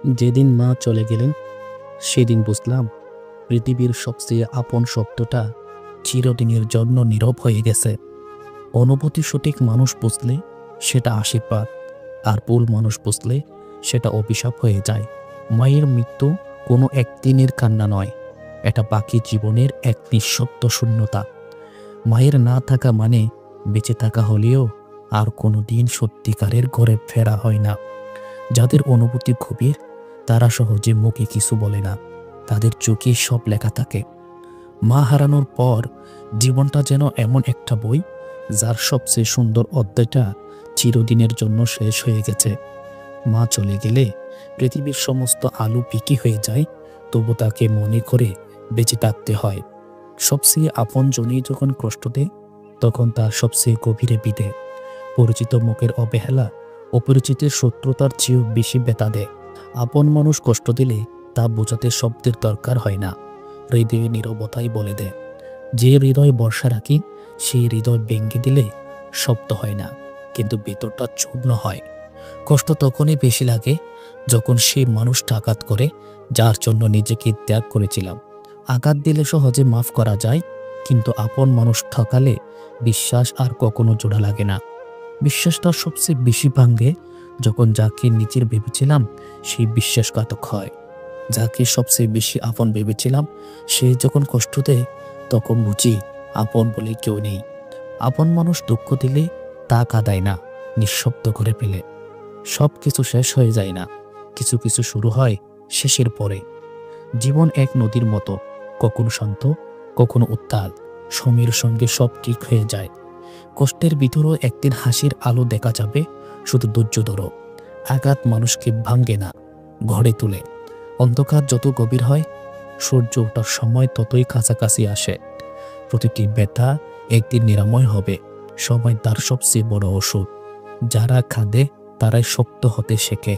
যেদিন মা চলে গেলেন সেদিন বুঝলাম পৃথিবীর সবচেয়ে আপন শব্দটা চিরদিনের জন্য নীরব হয়ে গেছে। অনুভূতি সঠিক মানুষ বুঝলে সেটা আশীর্বাদ, আর ভুল মানুষ বুঝলে সেটা অভিশাপ হয়ে যায়। মায়ের মৃত্যু কোনো একদিনের কান্না নয়, এটা বাকি জীবনের এক নিঃশব্দ শূন্যতা। মায়ের না থাকা মানে বেঁচে থাকা হলেও আর কোনো দিন সত্যিকারের ঘরে ফেরা হয় না। যাদের অনুভূতি গভীর তারা সহজে মুখে কিছু বলে না, তাদের চোখে সব লেখা থাকে। মা হারানোর পর জীবনটা যেন এমন একটা বই যার সবচেয়ে সুন্দর অধ্যায়টা চিরদিনের জন্য শেষ হয়ে গেছে। মা চলে গেলে পৃথিবীর সমস্ত আলো ফিকে হয়ে যায়, তবু তাকে মনে করে বেঁচে থাকতে হয়। সবচেয়ে আপন জনই যখন কষ্ট দেয় তখন তার সবচেয়ে গভীরে বিধে। পরিচিত মুখের অবহেলা অপরিচিতের শত্রুতার চেয়েও বেশি ব্যথা দেয়। আপন মানুষ কষ্ট দিলে তা বোঝাতে শব্দের দরকার হয় না, হৃদয়ে নীরবতাই বলে দেয়। যে হৃদয় বর্ষা রাখি সেই হৃদয় ভেঙে দিলে শব্দ হয় না, কিন্তু ভেতরটা চূর্ণ হয়। কষ্ট তখনই বেশি লাগে যখন সেই মানুষটা আঘাত করে যার জন্য নিজেকে ত্যাগ করেছিলাম। আঘাত দিলে সহজে মাফ করা যায়, কিন্তু আপন মানুষ ঠকালে বিশ্বাস আর কখনো জোড়া লাগে না। বিশ্বাসটা সবচেয়ে বেশি ভাঙে যখন যাকে নিজের ভেবেছিলাম সেই বিশ্বাসঘাতক হয়। যাকে সবচেয়ে বেশি আপন ভেবেছিলাম সে যখন কষ্ট দেয় তখন বুঝি আপন বলে কেউ নেই। আপন মানুষ দুঃখ দিলে তা কাঁদায় না, নিঃশব্দ করে ফেলে। সব কিছু শেষ হয়ে যায় না, কিছু কিছু শুরু হয় শেষের পরে। জীবন এক নদীর মতো, কখনো শান্ত কখনো উত্তাল। সময়ের সঙ্গে সব ঠিক হয়ে যায়। কষ্টের ভিতরেও একদিন হাসির আলো দেখা যাবে, শুধু ধৈর্য ধরো। আঘাত মানুষকে ভাঙ্গে না, ঘরে তুলে। অন্ধকার যত গভীর হয় সূর্য ওঠার সময় ততই কাছাকাছি আসে। প্রতিটি ব্যথা একদিন নিরাময় হবে, সময় তার সবচেয়ে বড় ওষুধ। যারা কাঁদে তারাই শক্ত হতে শেখে।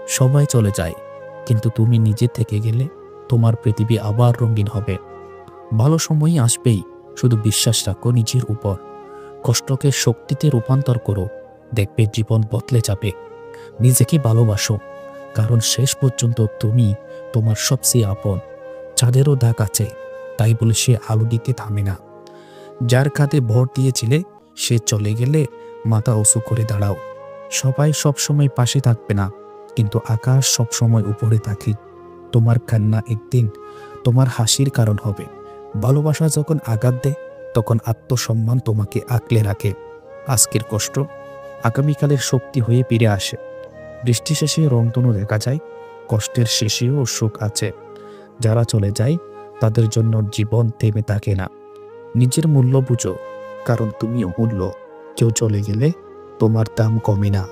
সবাই চলে যায়, কিন্তু তুমি নিজে থেকে গেলে তোমার পৃথিবী আবার রঙিন হবে। ভালো সময়ই আসবেই, শুধু বিশ্বাস রাখো নিজের উপর। কষ্টকে শক্তিতে রূপান্তর করো, দেখবে জীবন বদলে যাবে। নিজেকে ভালোবাসো, কারণ শেষ পর্যন্ত তুমি তোমার সবচেয়ে আপন। চাঁদেরও দাগ আছে, তাই বলে সে আলো দিতে থামে না। যার কাঁধে ভর দিয়েছিলে সে চলে গেলে মাথা উঁচু করে দাঁড়াও। সবাই সবসময় পাশে থাকবে না, কিন্তু আকাশ সবসময় উপরে থাকে। তোমার কান্না একদিন তোমার হাসির কারণ হবে। ভালোবাসা যখন আঘাত দেয় তখন আত্মসম্মান তোমাকে আঁকলে রাখে। আজকের কষ্ট আগামীকালের শক্তি হয়ে ফিরে আসে। বৃষ্টি শেষে রংধনু দেখা যায়, কষ্টের শেষেও সুখ আছে। যারা চলে যায় তাদের জন্য জীবন থেমে থাকে না। নিজের মূল্য বুঝো, কারণ তুমি অমূল্য। কেউ চলে গেলে তোমার দাম কমে না।